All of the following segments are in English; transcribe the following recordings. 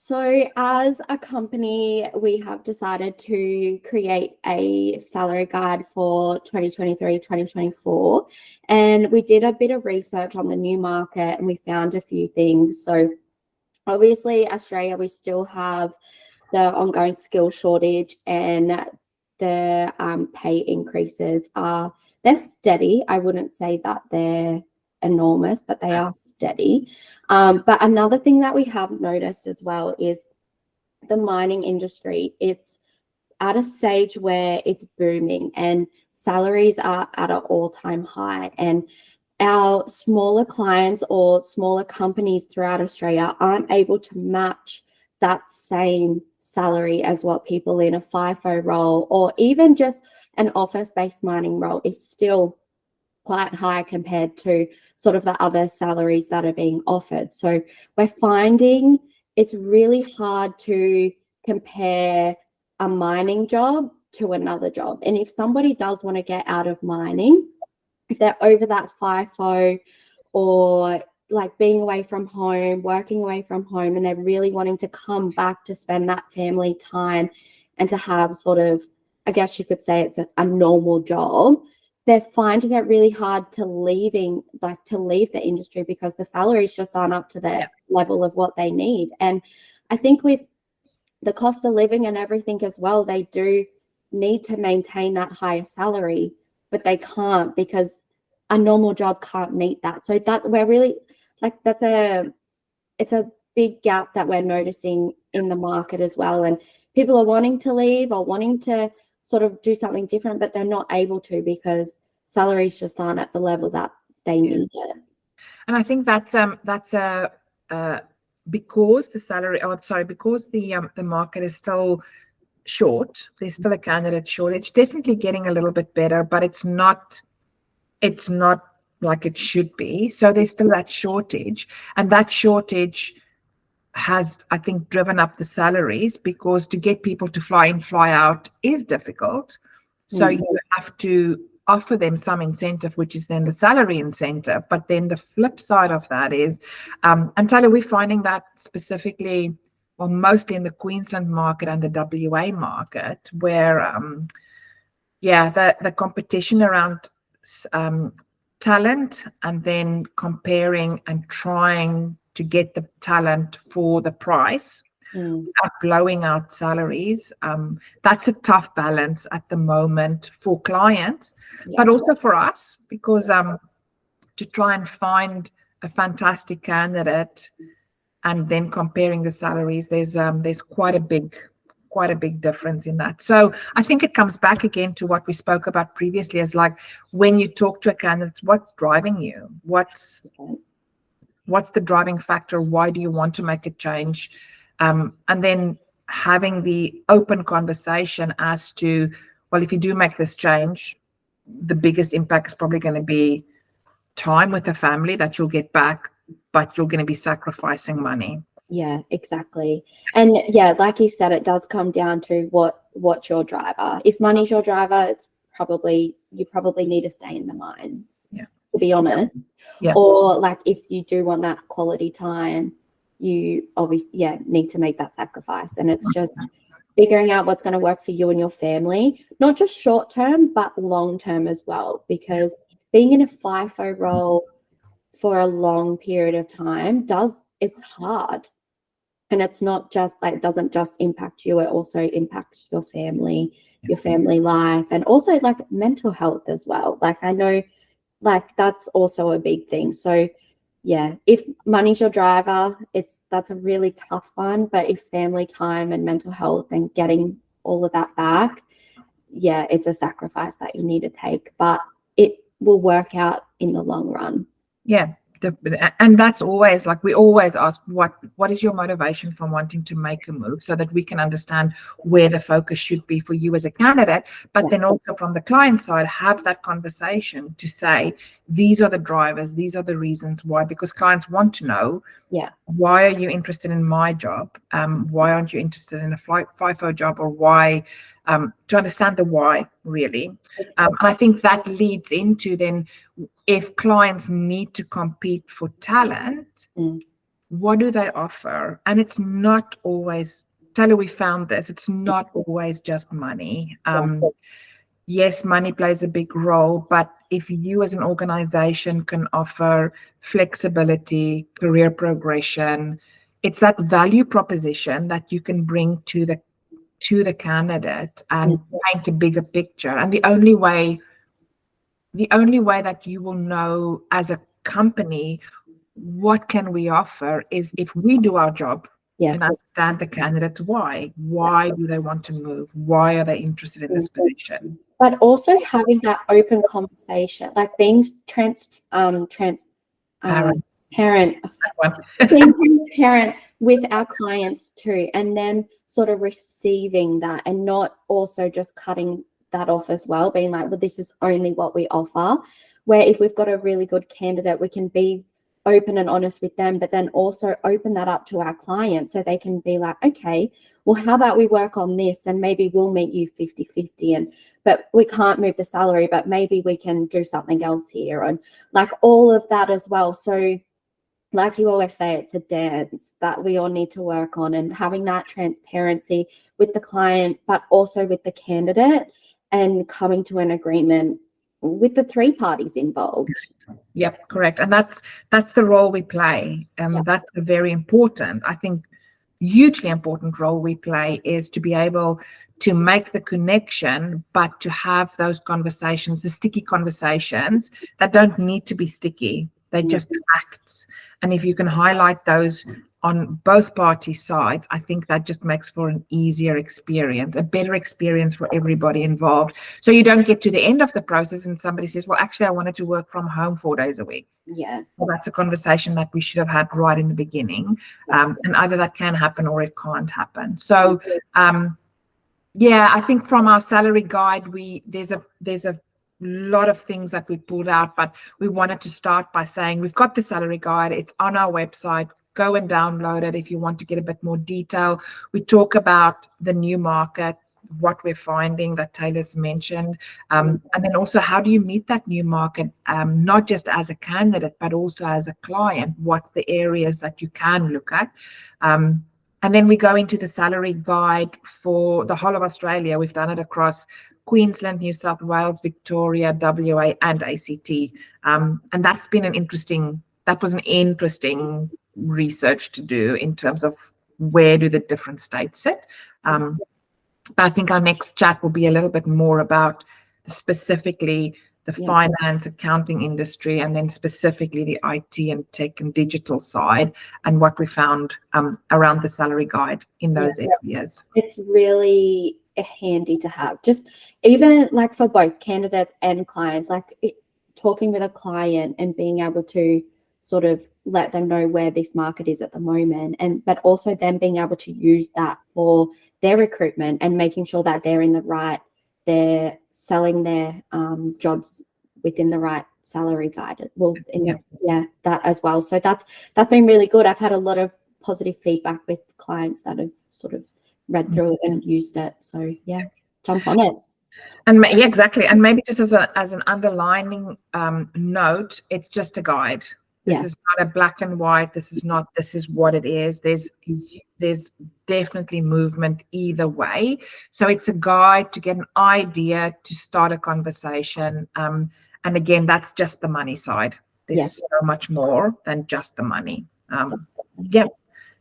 So, as a company, we have decided to create a salary guide for 2023, 2024. And we did a bit of research on the new market and we found a few things. So, obviously, Australia, we still have the ongoing skill shortage, and the pay increases they're steady. I wouldn't say that they're enormous, but they are steady. But another thing that we have noticed as well is the mining industry. It's at a stage where it's booming and salaries are at an all-time high. And our smaller clients or smaller companies throughout Australia aren't able to match that same salary as what people in a FIFO role or even just an office-based mining role is still quite high compared to sort of the other salaries that are being offered. So we're finding it's really hard to compare a mining job to another job. And if somebody does want to get out of mining, if they're over that FIFO or like being away from home, working away from home, and they're really wanting to come back to spend that family time and to have sort of, I guess you could say it's a normal job, they're finding it really hard to leave the industry because the salaries just aren't up to the level of what they need. And I think with the cost of living and everything as well, they do need to maintain that higher salary, but they can't because a normal job can't meet that. So we're really it's a big gap that we're noticing in the market as well. And people are wanting to leave or wanting to sort of do something different, but they're not able to because salaries just aren't at the level that they need it. And I think that's because because the market is still short. There's still a candidate shortage. Definitely getting a little bit better, but it's not like it should be. So there's still that shortage, and that shortage has, I think, driven up the salaries because to get people to fly in, fly out is difficult. So you have to offer them some incentive, which is then the salary incentive. But then the flip side of that is, and Tayla, we're finding that specifically, well, mostly in the Queensland market and the WA market, where, the competition around talent and then comparing and trying to get the talent for the price, blowing out salaries. That's a tough balance at the moment for clients, but also for us, because to try and find a fantastic candidate and then comparing the salaries, there's quite a big difference in that. So I think it comes back again to what we spoke about previously, as like when you talk to a candidate, what's driving you? What's the driving factor? Why do you want to make a change? And then having the open conversation as to, well, if you do make this change, the biggest impact is probably going to be time with the family that you'll get back, but you're going to be sacrificing money. Yeah, exactly. And yeah, like you said, it does come down to what's your driver. If money's your driver, you probably need to stay in the mines, to be honest. Yeah. Or like if you do want that quality time, you obviously need to make that sacrifice. And it's just figuring out what's going to work for you and your family, not just short term, but long term as well. Because being in a FIFO role for a long period of time it's hard. And it's not just like, it doesn't just impact you, it also impacts your family life, and also like mental health as well. Like I know, like that's also a big thing. So yeah, if money's your driver, that's a really tough one. But if family time and mental health and getting all of that back, it's a sacrifice that you need to take, but it will work out in the long run. Yeah. And that's always, like, we always ask what is your motivation from wanting to make a move, so that we can understand where the focus should be for you as a candidate, but then also from the client side, have that conversation to say, these are the drivers, these are the reasons why, because clients want to know, why are you interested in my job? Why aren't you interested in a FIFO job, or why? To understand the why, really. And I think that leads into then, if clients need to compete for talent, what do they offer? And it's not always, Taylor, we found this, it's not always just money. Yes, money plays a big role, but if you as an organization can offer flexibility, career progression, it's that value proposition that you can bring to the candidate and paint a bigger picture. And the only way that you will know as a company what can we offer is if we do our job and understand the candidates why do they want to move, why are they interested in this position, but also having that open conversation, like being transparent being transparent with our clients too, and then sort of receiving that and not also just cutting that off as well, being like, well, this is only what we offer. Where if we've got a really good candidate, we can be open and honest with them, but then also open that up to our clients so they can be like, okay, well, how about we work on this and maybe we'll meet you 50-50, but we can't move the salary, but maybe we can do something else here, and like all of that as well. So like you always say, it's a dance that we all need to work on, and having that transparency with the client, but also with the candidate, and coming to an agreement with the three parties involved. Yep, correct. And that's the role we play. That's a very important, I think, hugely important role we play, is to be able to make the connection, but to have those conversations, the sticky conversations that don't need to be sticky. They just facts. And if you can highlight those on both party sides, I think that just makes for an easier experience, a better experience for everybody involved. So you don't get to the end of the process and somebody says, well, actually, I wanted to work from home 4 days a week. Yeah. Well, that's a conversation that we should have had right in the beginning. And either that can happen or it can't happen. So, I think from our salary guide, there's a lot of things that we pulled out, but we wanted to start by saying we've got the salary guide. It's on our website. Go and download it if you want to get a bit more detail. We talk about the new market, what we're finding that Taylor's mentioned, and then also how do you meet that new market, not just as a candidate, but also as a client. What's the areas that you can look at? And then we go into the salary guide for the whole of Australia. We've done it across Queensland, New South Wales, Victoria, WA, and ACT. And that's been an interesting research to do in terms of where do the different states sit. But I think our next chat will be a little bit more about specifically the finance, accounting industry, and then specifically the IT and tech and digital side, and what we found around the salary guide in those areas. It's really handy to have, just even like for both candidates and clients, like talking with a client and being able to sort of let them know where this market is at the moment, but also them being able to use that for their recruitment and making sure that they're selling their jobs within the right salary guide. Well, that as well. So that's been really good. I've had a lot of positive feedback with clients that have sort of read through it and used it. So jump on it. And exactly. And maybe just as an underlining note, it's just a guide. This is not a black and white. This is what it is. There's definitely movement either way. So it's a guide to get an idea, to start a conversation. And again, that's just the money side. There's so much more than just the money.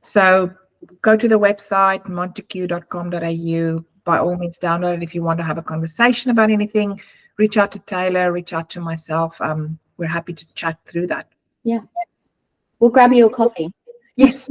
So go to the website, montagu.com.au. By all means, download it if you want to have a conversation about anything. Reach out to Taylor, reach out to myself. We're happy to chat through that. Yeah. We'll grab you a coffee. Yes.